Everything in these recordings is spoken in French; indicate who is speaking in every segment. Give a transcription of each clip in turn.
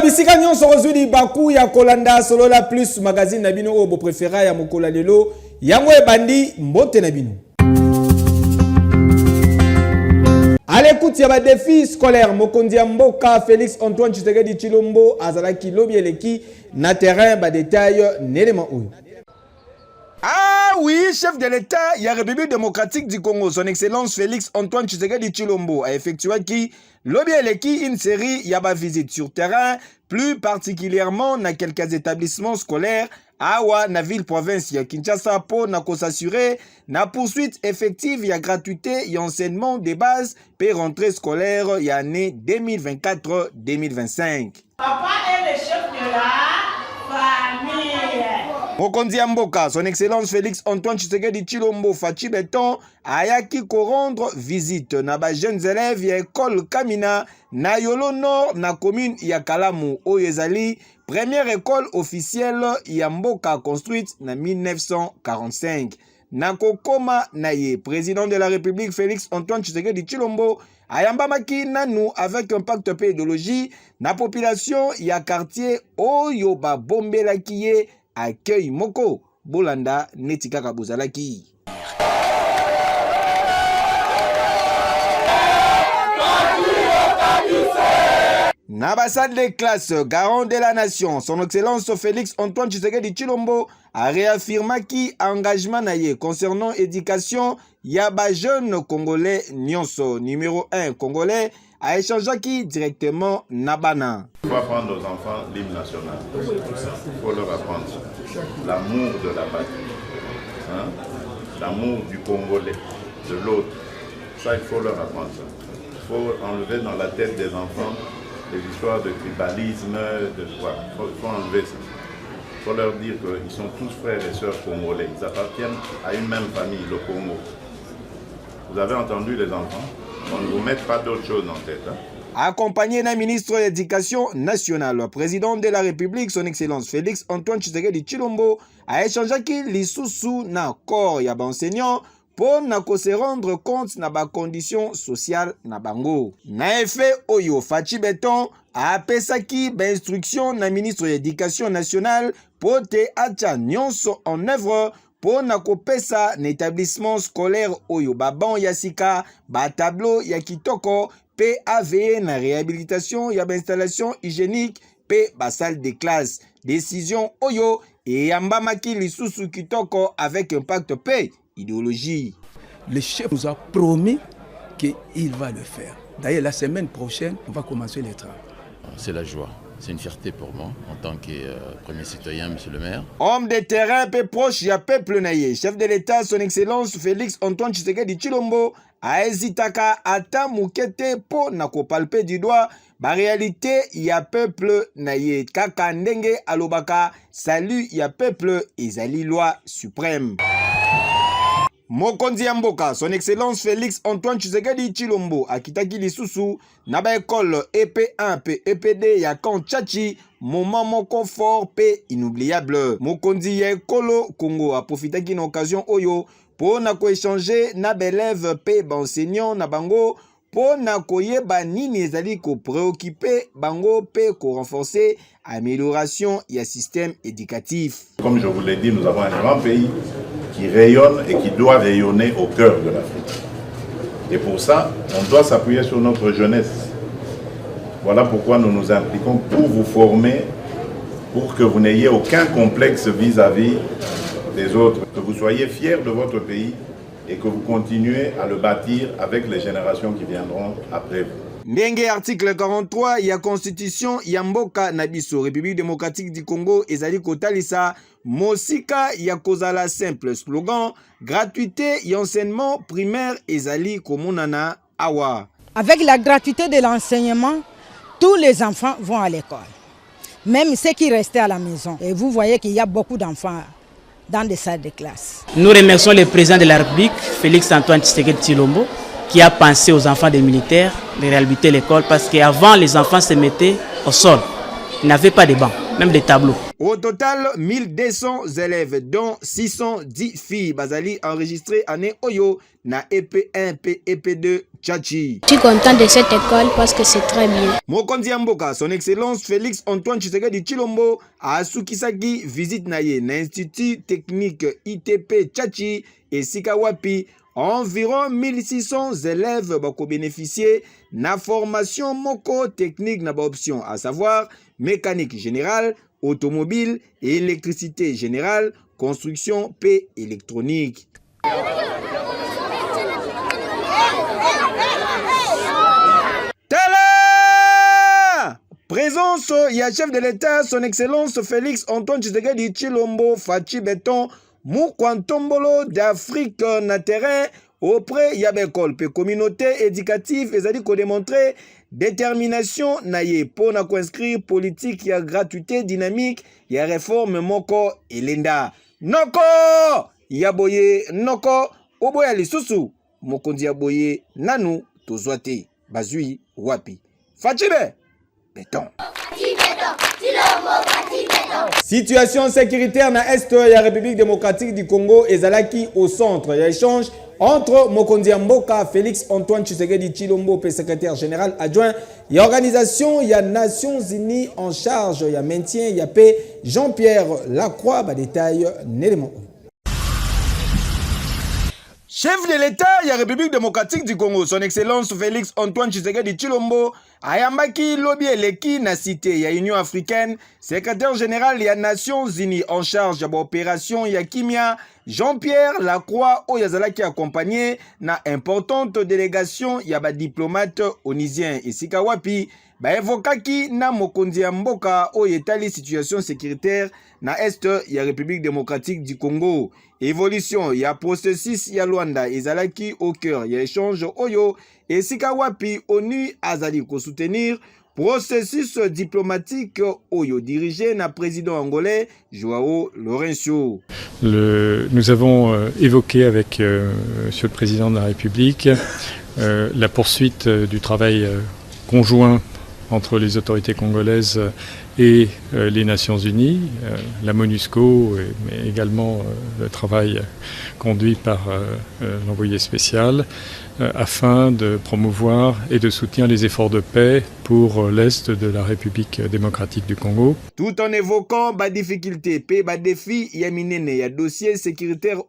Speaker 1: Bisika nyonso kozuli baku ya kolanda solola plus magazine na bino obo préféré ya mokola lelo yango ebandi mbote na bino. À l'écoute ya ba défi scolaire mokonzi ya mboka Félix Antoine Tshisekedi Tshilombo azalaki lobi eleki na terrain ba détail nelema oyo. Ah oui, chef de l'État, il y a République démocratique du Congo, son excellence Félix Antoine Tshisekedi Tshilombo a effectué une série yaba visite sur terrain, plus particulièrement dans quelques établissements scolaires awa na ville province ya Kinshasa pour na s'assurer na poursuite effective ya gratuité et enseignement de base pour rentrée scolaire ya année 2024-2025.
Speaker 2: Papa est le chef de la famille.
Speaker 1: Mokonzi ya mboka, son excellence Félix Antoine Tshisekedi Tshilombo Fachi Beton ayaki ko rendre visite na ba jeunes élèves ya école Kamina na Yolo Nord na commune ya Kalamu Oyezali, première école officielle ya mboka construite na 1945. Na kokoma na ye, président de la République Félix Antoine Tshisekedi Tshilombo ayambamaki nanu avec un pacte pédologie na population ya quartier oyo ba bombelaki ye accueil moko bolanda netika kabuzalaki. Na ba salle de classe, garant de la nation, son excellence Félix Antoine Tshisekedi Tshilombo a réaffirmé qui engagement na ye concernant éducation ya ba jeune congolais nyonso numéro 1 congolais a échangé qui directement Nabana.
Speaker 3: Il faut apprendre aux enfants l'hymne national. Il faut leur apprendre l'amour de la patrie, hein? L'amour du Congolais, de l'autre. Ça, il faut leur apprendre ça. Il faut enlever dans la tête des enfants les histoires de tribalisme, de quoi. Il faut enlever ça. Il faut leur dire qu'ils sont tous frères et sœurs congolais. Ils appartiennent à une même famille, le Congo. Vous avez entendu les enfants? On ne vous met pas d'autre chose en tête. Hein?
Speaker 1: Accompagné d'un ministre de l'Éducation nationale, président de la République, son excellence Félix Antoine Tshisekedi Tshilombo a échangé qui l'issoussou na corps ya enseignant pour na ko se rendre compte na ba conditions sociales na bango. Na effet oyo Fachi Beton a apesaki ba instruction na ministre de l'Éducation nationale pour te acha nyonso en œuvre pour na kopesa na établissement scolaire oyo baban yasika ba tableau ya kitoko pe AVE na réhabilitation ya ba installation hygiénique pe ba salle de classe. Décision oyo et yambamaki lisusu kitoko avec impact pe idéologie.
Speaker 4: Le chef nous a promis qu'il va le faire. D'ailleurs, la semaine prochaine, on va commencer les travaux.
Speaker 5: C'est la joie. C'est une fierté pour moi en tant que premier citoyen, monsieur le maire.
Speaker 1: Homme de terrain, peu proche, ya peuple naïe. Chef de l'État, son excellence Félix Antoine Tshisekedi Tshilombo a hésitaka ata mukete po na ko palper du doigt ba réalité ya peuple naïe. Kaka ndenge alobaka salut ya peuple ezali loi suprême. Mokonzi ya mboka, son excellence Félix Antoine Tshisekedi Tshilombo akitaki lisusu na ba école EP1 pe EPD ya Kanchachi, moment moko fort pe inoubliable. Mokonzi ya ekolo Congo a profitaki na occasion oyo pour na ko échanger na élève pe ba enseignant na bango pour na koyeba nini ezali ko préoccuper bango pe ko renforcer amélioration ya système éducatif.
Speaker 3: Comme je vous l'ai dit, nous avons un grand pays qui rayonne et qui doit rayonner au cœur de l'Afrique. Et pour ça, on doit s'appuyer sur notre jeunesse. Voilà pourquoi nous nous impliquons pour vous former, pour que vous n'ayez aucun complexe vis-à-vis des autres, que vous soyez fiers de votre pays et que vous continuez à le bâtir avec les générations qui viendront après vous.
Speaker 1: Ndenge article 43 ya constitution ya mboka na biso République démocratique du Congo ezali kotalisa mosika ya kozala simple slogan gratuité et enseignement primaire ezali komonana awa.
Speaker 6: Avec la gratuité de l'enseignement, tous les enfants vont à l'école. Même ceux qui restaient à la maison. Et vous voyez qu'il y a beaucoup d'enfants dans des salles de classe.
Speaker 7: Nous remercions le président de la République, Félix Antoine Tshisekedi Tshilombo, qui a pensé aux enfants des militaires de réhabiliter l'école parce qu'avant, les enfants se mettaient au sol. Ils n'avaient pas de bancs, même des tableaux.
Speaker 1: Au total, 1200 élèves, dont 610 filles, Bazali enregistrées année Oyo, na EP1, EP2, Tchachi.
Speaker 8: Je suis content de cette école parce que c'est très bien.
Speaker 1: Mokonzi Mboka, son excellence Félix Antoine Tshisekedi Tshilombo, a Sukisaki visite naye na Institut technique ITP Tchachi et Sikawapi. Environ 1600 élèves bako bénéficier na formation moko technique na ba option, à savoir mécanique générale, automobile et électricité générale, construction P électronique. Tala! Présence ya chef de l'État, son excellence Félix Antoine Tshisekedi Tshilombo Fachi Beton Mukwantombolo d'Afrique na terrain auprès ya l'école pe communauté éducative ezali ko démontrer détermination na ye pour na inscrire politique ya gratuité dynamique ya réforme moko elenda noko ya boye noko oboya lisusu mokonzi ya boye nanu tozwate bazui wapi Fachibe Beton. Situation sécuritaire na est ya République démocratique du Congo ezalaki au centre ya échange entre Mokonzi Mboka Félix Antoine Tshisekedi Tshilombo, secrétaire général adjoint et organisation ya Nations Unies en charge ya maintien ya paix Jean-Pierre Lacroix ba détail nélément. Chef de l'État ya République démocratique du Congo, son excellence Félix Antoine Tshisekedi Tshilombo ayambaki lobi eleki na cité ya Union africaine, secrétaire général ya Nations Unies en charge ya opération ya Kimia, Jean-Pierre Lacroix oyazalaki accompagné na importante délégation ya ba diplomate onisien et Sikawapi ba evokaki na mokonzi ya mboka oyetali situation sécuritaire na est ya République démocratique du Congo. Évolution ya processus ya Luanda ezalaki au cœur ya échange oyo et Sikawapi ONU azali ko soutenir processus diplomatique oyo dirigé na président angolais Joao Lourenço.
Speaker 9: Nous avons évoqué avec Monsieur le Président de la République la poursuite du travail conjoint entre les autorités congolaises et les Nations Unies, la MONUSCO, mais également le travail conduit par l'envoyé spécial, afin de promouvoir et de soutenir les efforts de paix pour l'Est de la République démocratique du Congo.
Speaker 1: Tout en évoquant les difficultés et les défis, il y a un dossier sécuritaire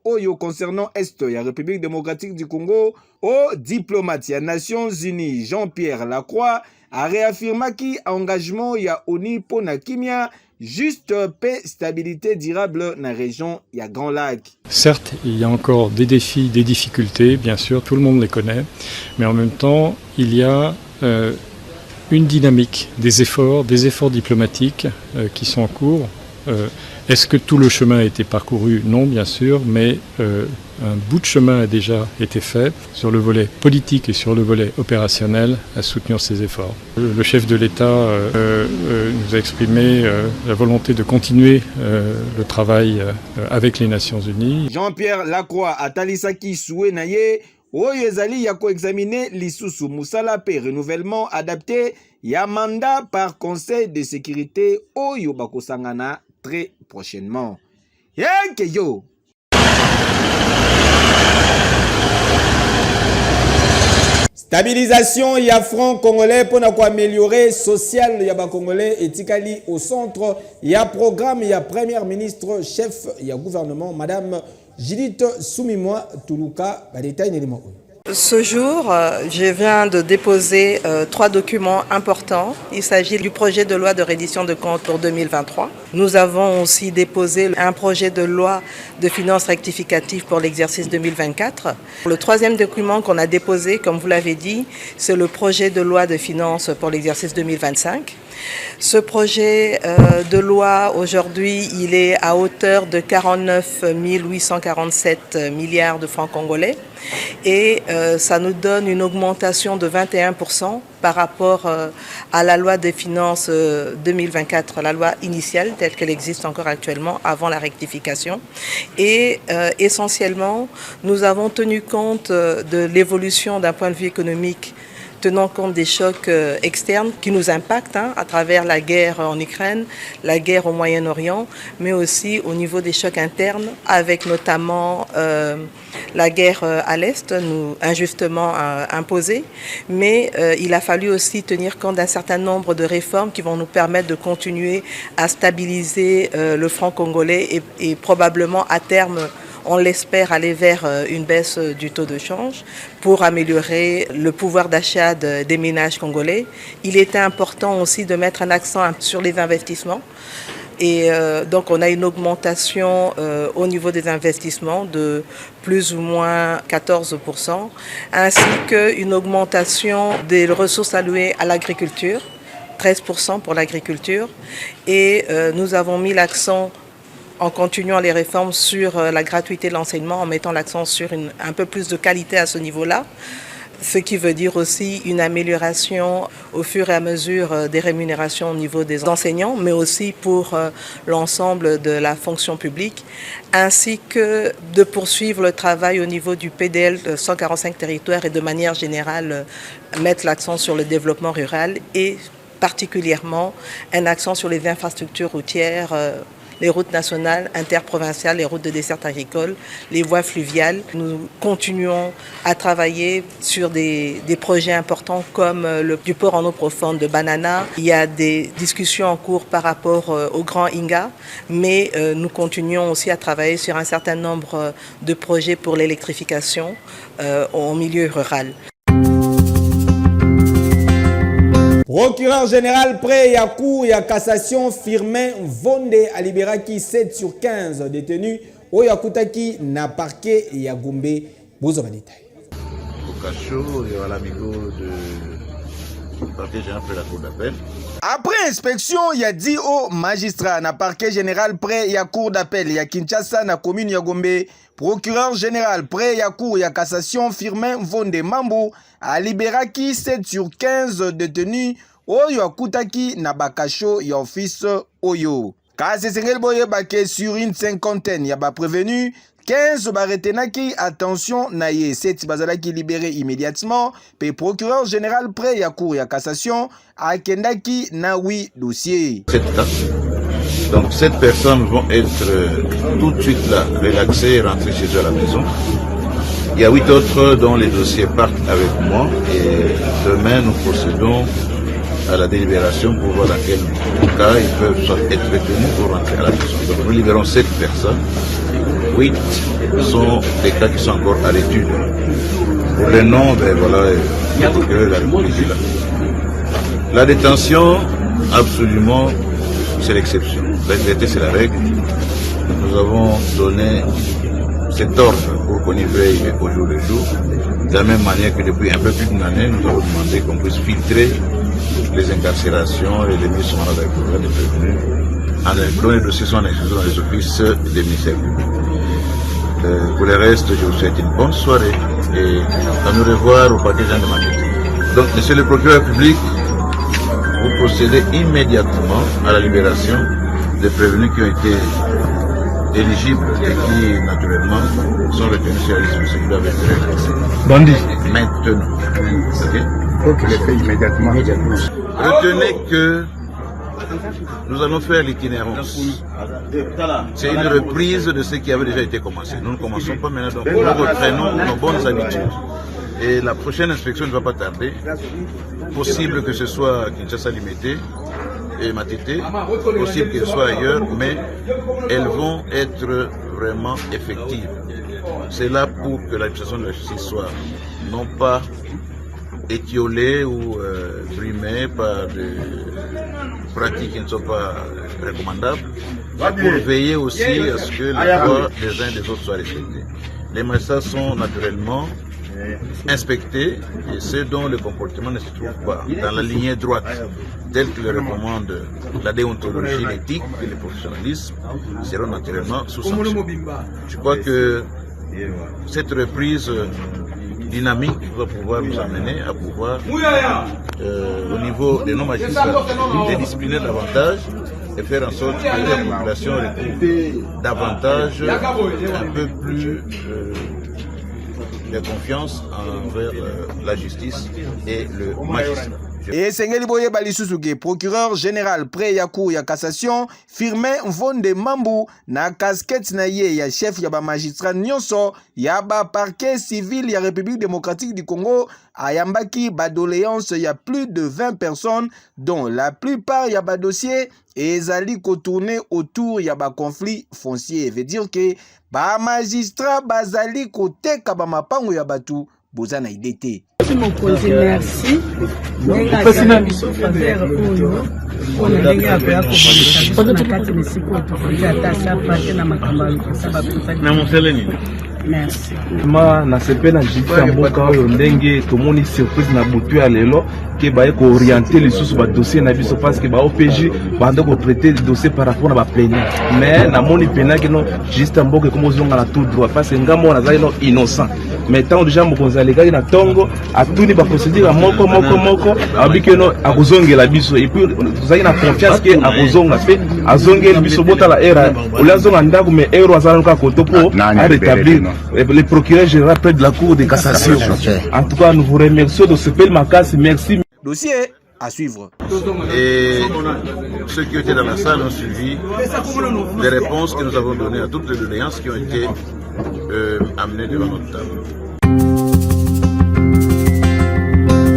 Speaker 1: concernant l'Est de la République démocratique du Congo, au diplomate des Nations Unies Jean-Pierre Lacroix a réaffirmé qu'il y a engagement ya ONU pour na kimia juste paix stabilité durable dans la région ya Grand Lac.
Speaker 9: Certes, il y a encore des défis, des difficultés, bien sûr, tout le monde les connaît, mais en même temps, il y a une dynamique des efforts diplomatiques qui sont en cours. Est-ce que tout le chemin a été parcouru? Non, bien sûr, mais un bout de chemin a déjà été fait sur le volet politique et sur le volet opérationnel à soutenir ces efforts. Le chef de l'État nous a exprimé la volonté de continuer le travail avec les Nations Unies.
Speaker 1: Jean-Pierre Lacroix atalisaki souhait naye oyo ezali ya koexaminer lisusu musala pe renouvellement adapté ya mandat par Conseil de sécurité oyo bakosangana très prochainement. Yo. Stabilisation ya franc congolais pour améliorer social ya ba congolais etikali au centre ya programme ya première ministre chef ya gouvernement madame Judith Soumimwa Tuluka ba détail nélément.
Speaker 10: Ce jour, je viens de déposer 3 documents importants. Il s'agit du projet de loi de reddition de comptes pour 2023. Nous avons aussi déposé un projet de loi de finances rectificative pour l'exercice 2024. Le 3e document qu'on a déposé, comme vous l'avez dit, c'est le projet de loi de finances pour l'exercice 2025. Ce projet de loi, aujourd'hui, il est à hauteur de 49 847 milliards de francs congolais et ça nous donne une augmentation de 21% par rapport à la loi des finances 2024, la loi initiale telle qu'elle existe encore actuellement avant la rectification. Et essentiellement, nous avons tenu compte de l'évolution d'un point de vue économique, tenant compte des chocs externes qui nous impactent à travers la guerre en Ukraine, la guerre au Moyen-Orient, mais aussi au niveau des chocs internes, avec notamment la guerre à l'Est, injustement imposée. Mais il a fallu aussi tenir compte d'un certain nombre de réformes qui vont nous permettre de continuer à stabiliser le franc congolais et probablement à terme, on l'espère, aller vers une baisse du taux de change pour améliorer le pouvoir d'achat des ménages congolais. Il était important aussi de mettre un accent sur les investissements. Et donc on a une augmentation au niveau des investissements de plus ou moins 14%, ainsi qu'une augmentation des ressources allouées à l'agriculture, 13% pour l'agriculture. Et nous avons mis l'accent, en continuant les réformes, sur la gratuité de l'enseignement, en mettant l'accent sur un peu plus de qualité à ce niveau-là, ce qui veut dire aussi une amélioration au fur et à mesure des rémunérations au niveau des enseignants, mais aussi pour l'ensemble de la fonction publique, ainsi que de poursuivre le travail au niveau du PDL de 145 territoires et de manière générale mettre l'accent sur le développement rural et particulièrement un accent sur les infrastructures routières, les routes nationales, interprovinciales, les routes de desserte agricole, les voies fluviales. Nous continuons à travailler sur des projets importants comme du port en eau profonde de Banana. Il y a des discussions en cours par rapport au Grand Inga, mais nous continuons aussi à travailler sur un certain nombre de projets pour l'électrification au milieu rural.
Speaker 1: Procureur général près ya cour ya cassation Firmin Vonde a libéré 7 sur 15 détenus au Yakutaki na parquet ya Gombe. Bozo ba détail.
Speaker 3: Au cachot et à l'amigo de parquet général près la cour d'appel.
Speaker 1: Après inspection, il y a dit au magistrat na parquet général près ya cour d'appel ya Kinshasa na commune ya Gombe. Procureur général près ya cour ya cassation Firmin Vonde Mambo a libéré 7 sur 15 détenus oyo akutaki na bakasho ya office oyo. Kasi sengel boye bake sur une cinquantaine ya ba prévenu 15 baretenaki attention na ye 7 bazalaki libéré immédiatement pe procureur général près ya cour ya cassation akendaki na 8 dossiers.
Speaker 3: Donc 7 personnes vont être tout de suite là, relaxées et rentrer chez eux à la maison. Il y a 8 autres dont les dossiers partent avec moi et demain nous procédons à la délibération pour voir dans quel cas ils peuvent être retenus pour rentrer à la maison. Donc nous libérons 7 personnes. 8 sont des cas qui sont encore à l'étude. Pour les noms, ben voilà, que la République est là. La détention, absolument, c'est l'exception. La liberté, c'est la règle. Nous avons donné cet ordre pour qu'on y veille au jour le jour. De la même manière que depuis un peu plus d'une année, nous avons demandé qu'on puisse filtrer les incarcérations et les mises en mandat des prévenus en incluant les dossiers en exécution dans les offices des ministères publics. Pour le reste, je vous souhaite une bonne soirée et à nous revoir au parquet général de Makété. Donc, monsieur le procureur public, vous procédez immédiatement à la libération des prévenus qui ont été éligibles et qui, naturellement, sont retenus sur la liste de ceux qui doivent être relaxés.
Speaker 11: Bandit.
Speaker 3: Maintenant. Ok?
Speaker 11: Faut qu'il le fait immédiatement.
Speaker 3: Retenez que nous allons faire l'itinérance. C'est une reprise de ce qui avait déjà été commencé. Nous ne commençons pas maintenant, donc nous reprenons nos bonnes habitudes. Et la prochaine inspection ne va pas tarder. Possible que ce soit à Kinshasa Limité et Matete, possible que ce soit ailleurs, mais elles vont être vraiment effectives. C'est là pour que l'administration de la justice soit
Speaker 12: non pas étiolés ou brimés par des pratiques qui ne sont pas recommandables, pour veiller aussi à ce que les droits des uns et des autres soient respectés. Les magistrats sont naturellement inspectés et ceux dont le comportement ne se trouve pas dans la lignée droite, telle que le recommande la déontologie, l'éthique et le professionnalisme, seront naturellement sous sanction. Je crois que cette reprise dynamique va pouvoir nous amener à pouvoir, au niveau de nos magistrats, les discipliner davantage et faire en sorte que la population retrouve davantage, un peu plus de confiance envers la justice et le magistrat.
Speaker 1: Et Sengeli Boye Balisusuke, procureur général près ya cour ya cassation, Firmin Mvonde Mambu na casquette na ye ya chef ya ba magistrat nyonso ya ba parquet civil ya République démocratique du Congo ayambaki ba doléance ya plus de 20 personnes dont la plupart ya ba dossier ezali ko tourner autour ya ba conflit foncier. Veut dire que ba magistrat bazali ko teka ba mapango ya batu boza na idete.
Speaker 13: Merci. Merci.
Speaker 14: Ma nasepela njika mboka oyo ndenge tomoni surprise na butu ya lelo ke baye ko orienter les sous ba dossier na biso parce que ba OPJ bande ko traiter des dossiers par rapport na ba plaignant mais na moni pena que non juste mboka comme ozonga na tout droit parce que ngamo na zali no innocent mais tant déjà mokonza lekaki na tongo atuni ba procédure moko abiki no akozongela biso et puis tozali na confiance que akozonga pe azongela biso bota la era olazonga ndako mais euro azala ka koto po a rétablir le procureur général près de la cour de cassation. En tout cas, nous vous remercions de ce bel macasse. Merci.
Speaker 1: Dossier à suivre.
Speaker 12: Et ceux qui étaient dans la salle ont suivi les réponses que nous avons données à toutes les doléances qui ont été amenées devant notre table.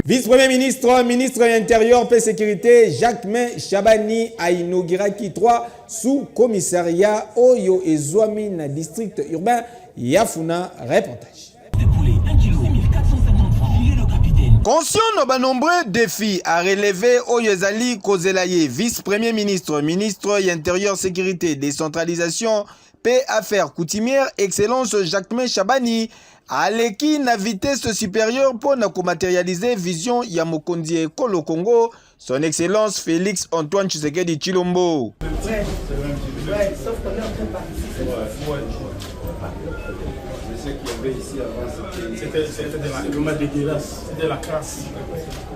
Speaker 1: Vice-premier ministre, ministre de l'Intérieur et Sécurité, Jacquemain Chabani a inauguré 3 sous-commissariats Oyo et Zouami dans le district urbain Yafuna. Reportage. Conscient de nombreux défis à relever Oyo Zali Kozelaye, vice-premier ministre, ministre de l'Intérieur, Sécurité, Décentralisation, paix, Affaires coutumières, Excellence Jacquemain Chabani, aleki na vitesse supérieure pour matérialiser vision ya mokonzi ekolo Congo, son excellence Félix Antoine Tshisekedi Tshilombo.
Speaker 15: Sauf qu'on est en train de participer. Je sais qu'il y avait ici avant, c'était vraiment dégueulasse, c'était la crasse.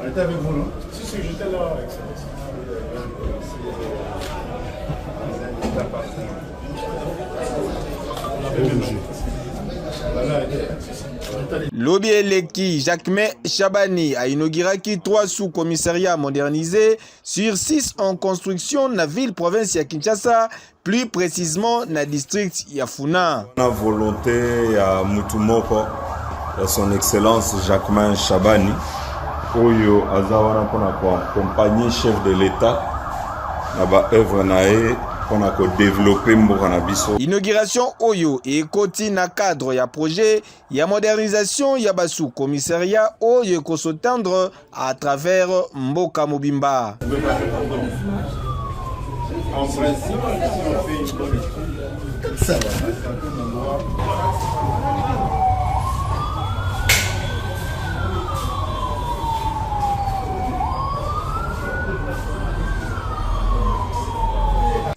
Speaker 15: On était avec vous, non? Si, j'étais là, excellence.
Speaker 1: Lobby Eleki Jacquemain Chabani a inauguré 3 sous-commissariats modernisés sur 6 en construction dans la ville-province de Kinshasa, plus précisément dans le district Yafuna.
Speaker 16: La volonté à Mutumoko, son excellence Jacquemain Chabani, Oyo Azawana pour accompagner chef de l'État dans l'œuvre nae. On a développé Mbokanabiso.
Speaker 1: Inauguration Oyo et Koti na cadre ya projet ya modernisation ya basu commissariat Oyo ko s'entendre à travers Mboka Mobimba.
Speaker 15: En principe, si on fait une bonne étude, ça va.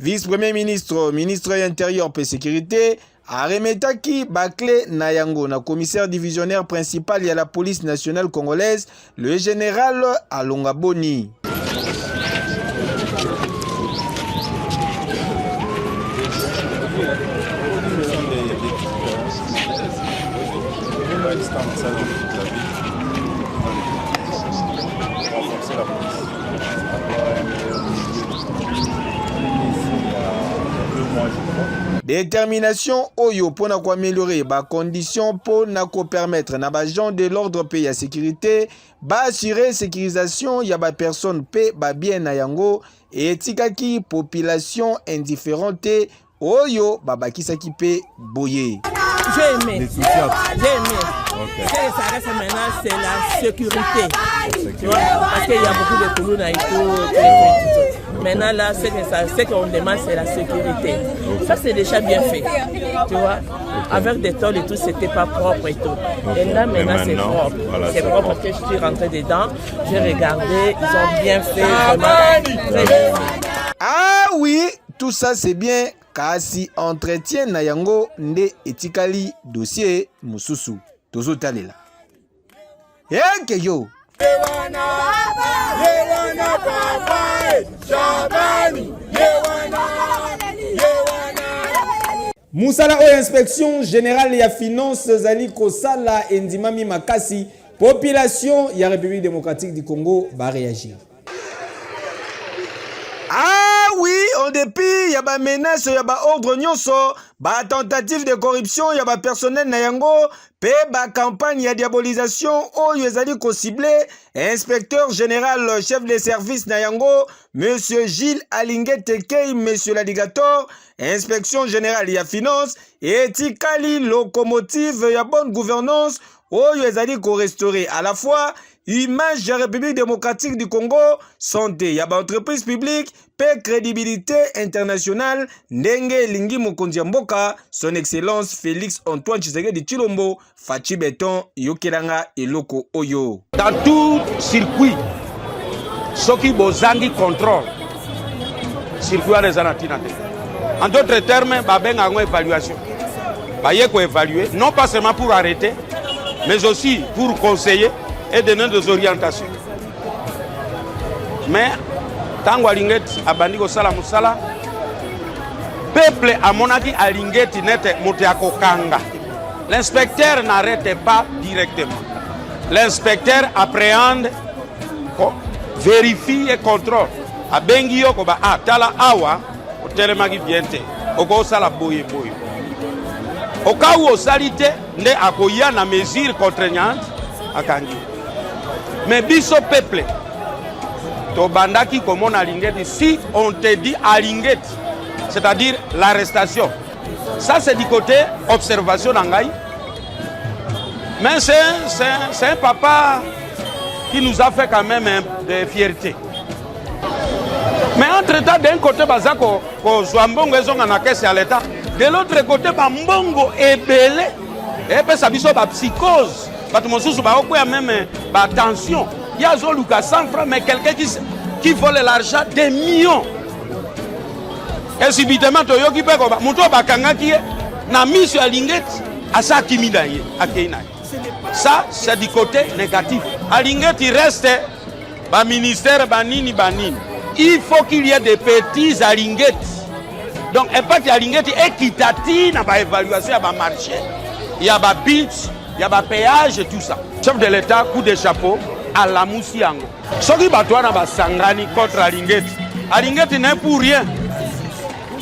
Speaker 1: Vice-premier ministre, ministre de l'Intérieur et Sécurité, a remetaki Bakle Nayango, na commissaire divisionnaire principal de la police nationale congolaise, le général Alonga Boni. Détermination Oyo pour améliorer les conditions pour permettre na gens de l'ordre pays à sécurité, assurer sécurisation ya ba personne pe ba bien na yango et tikaki population indifférente Oyo babakisaki pe boye.
Speaker 17: J'ai aimé. Ce que ça reste maintenant, c'est la sécurité. Tu vois, parce qu'il y a beaucoup de colonnes et tout. Maintenant, là, ce qu'on demande, c'est la sécurité. Ça, c'est déjà bien fait. Tu vois, avec des tôles et tout, c'était pas propre et tout. Et là, maintenant, c'est propre. Voilà, c'est propre parce que je suis rentré dedans, j'ai regardé, ils ont bien fait. Vraiment, très bien.
Speaker 1: Ah oui, tout ça, c'est bien. Kasi entretien na yango nde etikali dossier mususu tozo talela. Yeke yo. Musala o inspection générale ya finance zali kosala endimami makasi population ya République démocratique du Congo va réagir. Ah oui, en dépit, y'a ba menace, y'a ba ordre nyonso, ba tentative de corruption, y'a ba personnel na yango, pe ba campagne ya diabolisation, oyo ezali ko ciblé, inspecteur général chef de service na yango, monsieur Gilles Alinguet Tekei, monsieur l'alligator, inspection générale ya finance, et tikali locomotive ya bonne gouvernance, oyo ezali ko restaurer à la fois image de la République démocratique du Congo, santé, yaba entreprise publique, paix, crédibilité internationale, ndenge lingi mokonzi mboka, son excellence Félix Antoine Tshisekedi Tshilombo, Fachi Beton, yokelanga eloko oyo.
Speaker 18: Dans tout circuit, ceux qui bozangi contrôle, circuit à rezanatina. En d'autres termes, babenga une évaluation. Baye ko évaluer, non pas seulement pour arrêter, mais aussi pour conseiller et donner des orientations. Mais tant que abandi kosala musala, peuple a monaki alingeti nete moteako kanga. L'inspecteur n'arrête pas directement. L'inspecteur appréhende, vérifie et contrôle. Abengi yo ko ba tala awa otelemaki biente. Oko sala boye boye. Au cas où osalité nde akoya na mesure contraignante akangi. Mais biso peuple, to bandaki comme on a lingeti, si on te dit alingeti, c'est-à-dire l'arrestation, ça c'est du côté observation d'Angaï. Mais c'est un papa qui nous a fait quand même de fierté. Mais entre-temps, d'un côté, bazako ko zwambongo ezonga na caisse à l'État, de l'autre côté, mbongo ebele, et puis ça biso ba psychose. Même attention, il y a 100 francs, mais quelqu'un qui vole l'argent des millions. Et subitement, tu as dit que ça, c'est du côté négatif. Alinget, il reste le ministère banini. Il faut qu'il y ait des petits alinguettes. Donc, et pas des alinguettes équitatives dans l'évaluation, il y a marché, il y a pitch. Il y a des péages et tout ça. Chef de l'État, coup de chapeau à la Moussiango. Ce qui batouana ba sangani contre Alingeti. Alingeti n'est pour rien.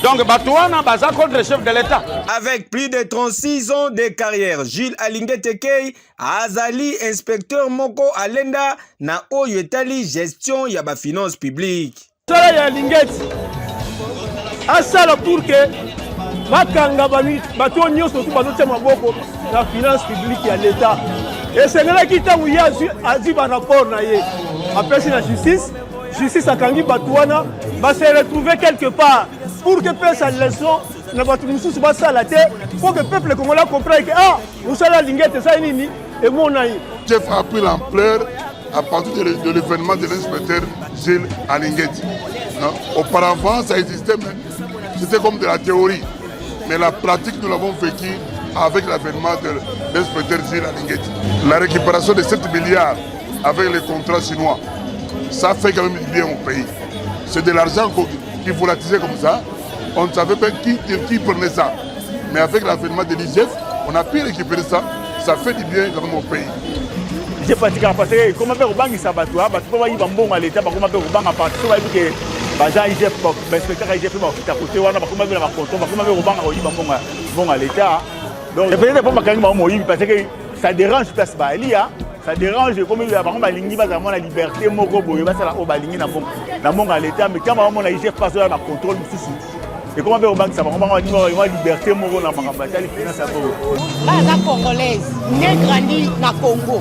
Speaker 18: Donc batouana baza contre le chef de l'État.
Speaker 1: Avec plus de 36 ans de carrière, Gilles Alinguet Tekei, Azali, inspecteur Moko Alenda, na oyo etali gestion ya ba finance publique.
Speaker 19: Ça ya Alingeti. Asala pour que bakanga bani bato nyonso tu bazo tema boko la finance publique à l'État. Et c'est là qui t'a ouïe a dit par rapport na ye. Après c'est la justice a kangi batouana va se retrouver quelque part pour que pèse sa leçon na batu mususu ba sala te pour que peuple congolais comprenne que vous sala lingete ça nini et mon naï.
Speaker 20: Chef a pris l'ampleur à partir de l'événement de l'inspecteur Gilles Alingeti. Auparavant ça existait mais c'était comme de la théorie. Mais la pratique, nous l'avons vécu avec l'avènement de l'inspecteur Gilles Alingeti. La récupération de 7 milliards avec les contrats chinois, ça fait quand même du bien au pays. C'est de l'argent qui volatisait comme ça. On ne savait pas qui prenait ça. Mais avec l'avènement de l'IGF, on a pu récupérer ça. Ça fait du bien quand même au pays.
Speaker 19: Je pratique parce que comment faire au banc il s'abattoir, parce qu'on va y bon à l'État, comment faire au banc à partir que Bajan IGF, l'inspecteur IGF à côté, on va comment faire la contrôle, comment faire au banc bon à l'État. Donc peut-être pas ma parce que ça dérange place Balia, ça dérange comme il y a par exemple la liberté moko boye ça la obalingi na bon à l'État, mais quand on a IGF passe là la contrôle sous
Speaker 15: Et comment faire au banque ça va avoir liberté moro na makamba les finances à Congo.
Speaker 21: Là la congolaise, né grandi na Congo.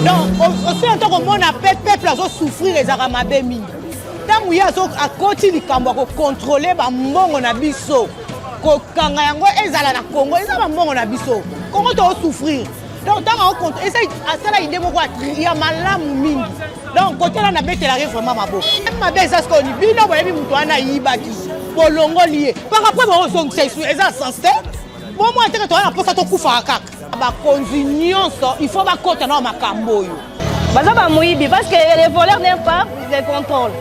Speaker 21: Donc aussi en tant que mon peuple a souffrir les aramabe mingi. Tant il y a à côté du Kambo ko contrôler ba mbongo na biso. Ko kanga yango ezala na Congo, ezala mbongo na biso. Congo to souffrir. Donc tant on compte essaye à ça là idée moko ya malamu mingi. Donc côté là na betela vraiment mabo. Ma beza ce qu'on dit bino ba yebi mutu ana yibaki. Bolongo lié. Par rapport à son sexu, ils ont sensé. Bon moi tu as pour ça to kufa kaka. Ba consignon il faut ba côté na makambo yo.
Speaker 22: Baza ba moyibi parce que les voleurs n'aiment pas les contrôles.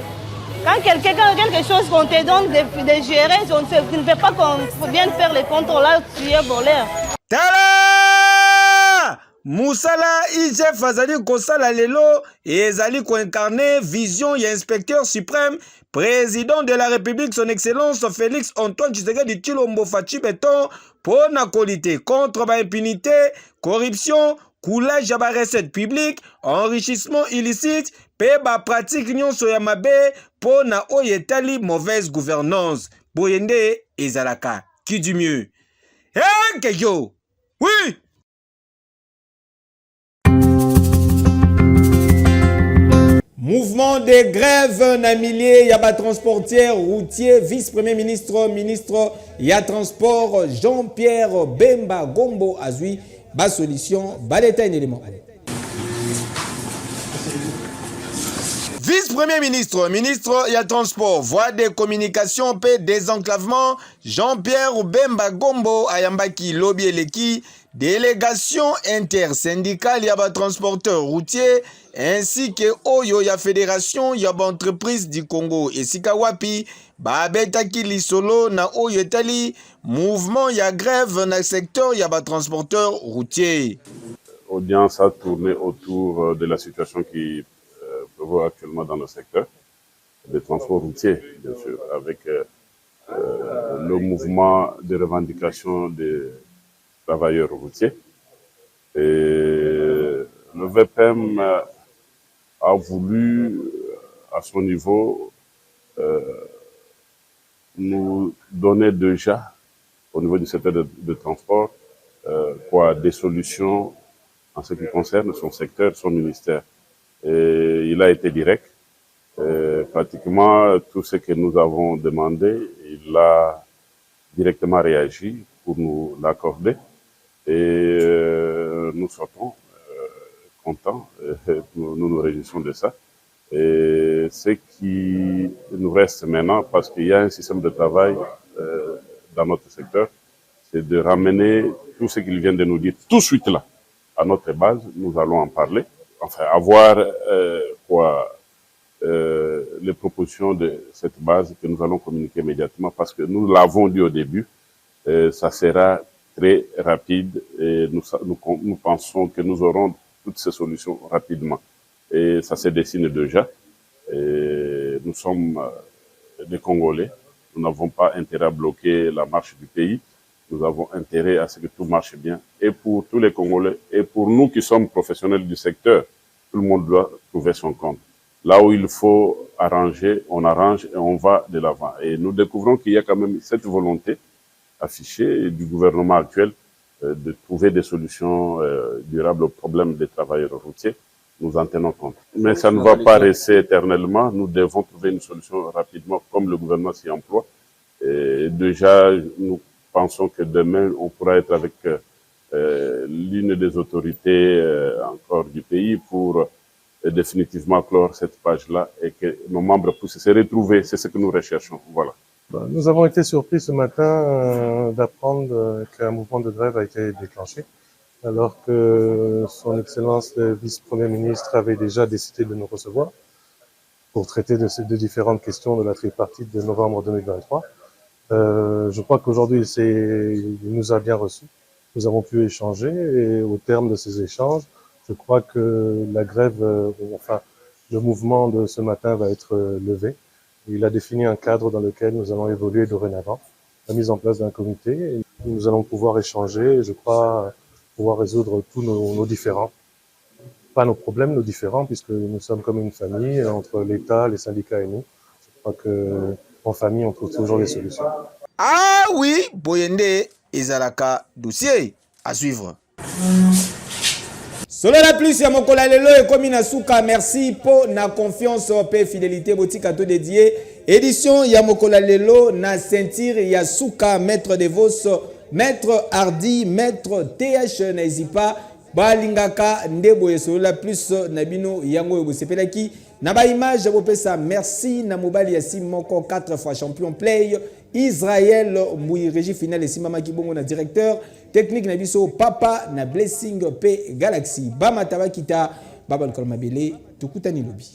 Speaker 22: Quand quelque chose qu'on te donne de gérer, tu ne veux pas qu'on vienne faire les contrôles là, tu es voleur.
Speaker 1: Tala! Moussala IGF azali kosala lelo et ezali ko incarner vision ya inspecteur suprême président de la République son excellence Félix Antoine Tshisekedi Tshilombo Fachi Beton pour na qualité contre ba impunité, corruption, coulage ya ba recettes publiques, enrichissement illicite, pe ba pratique nyonso ya mabe pour na oyetali mauvaise gouvernance. Boyende ezalaka qui du mieux. Hein que yo. Oui. Mouvement de grève na milliers yaba transportier routier vice-premier ministre ya transport Jean-Pierre Bemba Gombo azui ba solution ba l'état un élément. Vice-premier ministre ya transport voie de communication pe désenclavement Jean-Pierre Bemba Gombo ayambaki lobby eleki délégation intersyndicale yaba transporteur routier ainsi que Oyo ya fédération ya entreprise du Congo et Sikawapi babetaki lisolo na Oyo etali mouvement ya grève na secteur ya transporteur routier.
Speaker 23: Audience a tourné autour de la situation qui prévaut actuellement dans le secteur des transports routiers, bien sûr, avec le mouvement de revendication des travailleurs routiers. Et le VPM a voulu, à son niveau, nous donner déjà, au niveau du secteur de transport, des solutions en ce qui concerne son secteur, son ministère. Et il a été direct. Pratiquement tout ce que nous avons demandé, il a directement réagi pour nous l'accorder. Et nous sortons contents, nous nous réjouissons de ça. Et ce qui nous reste maintenant, parce qu'il y a un système de travail dans notre secteur, c'est de ramener tout ce qu'il vient de nous dire tout de suite là, à notre base. Nous allons en parler, enfin avoir les propositions de cette base que nous allons communiquer immédiatement, parce que nous l'avons dit au début, ça sera très rapide et nous pensons que nous aurons toutes ces solutions rapidement. Et ça se dessine déjà. Et nous sommes des Congolais. Nous n'avons pas intérêt à bloquer la marche du pays. Nous avons intérêt à ce que tout marche bien. Et pour tous les Congolais, et pour nous qui sommes professionnels du secteur, tout le monde doit trouver son compte. Là où il faut arranger, on arrange et on va de l'avant. Et nous découvrons qu'il y a quand même cette volonté affichée du gouvernement actuel de trouver des solutions durables aux problèmes des travailleurs routiers. Nous en tenons compte. Mais ça ne va pas rester éternellement. Nous devons trouver une solution rapidement, comme le gouvernement s'y emploie. Et déjà, nous pensons que demain, on pourra être avec l'une des autorités encore du pays pour définitivement clore cette page-là et que nos membres puissent se retrouver. C'est ce que nous recherchons. Voilà.
Speaker 24: Nous avons été surpris ce matin d'apprendre qu'un mouvement de grève a été déclenché, alors que son Excellence le vice-premier ministre avait déjà décidé de nous recevoir pour traiter de ces deux différentes questions de la tripartite de novembre 2023. Je crois qu'aujourd'hui, il nous a bien reçus. Nous avons pu échanger et au terme de ces échanges, je crois que la grève, le mouvement de ce matin va être levé. Il a défini un cadre dans lequel nous allons évoluer dorénavant, la mise en place d'un comité. Et nous allons pouvoir échanger et je crois pouvoir résoudre tous nos différends. Pas nos problèmes, nos différends, puisque nous sommes comme une famille entre l'État, les syndicats et nous. Je crois que en famille, on trouve toujours des solutions.
Speaker 1: Ah oui, boyende ezalaka dossier à suivre. Solo la plus ya mokola lelo ekomi na suka. Merci pour na confiance pe fidélité botika to dédié. Édition ya mokola lelo na ceinture ya suka, maître de Vos, maître Hardy, maître TH Nazipa balingaka ndebo solo la plus na bino yango yo sepelaki na ba image bopesa merci na mobali ya Simoko 4 fois champion play Israël Mouy régie finale Simama Kibongo na directeur technique na biso papa na Blessing P Galaxy Bama Tabakita Baba Kolmabele tukutani lobi.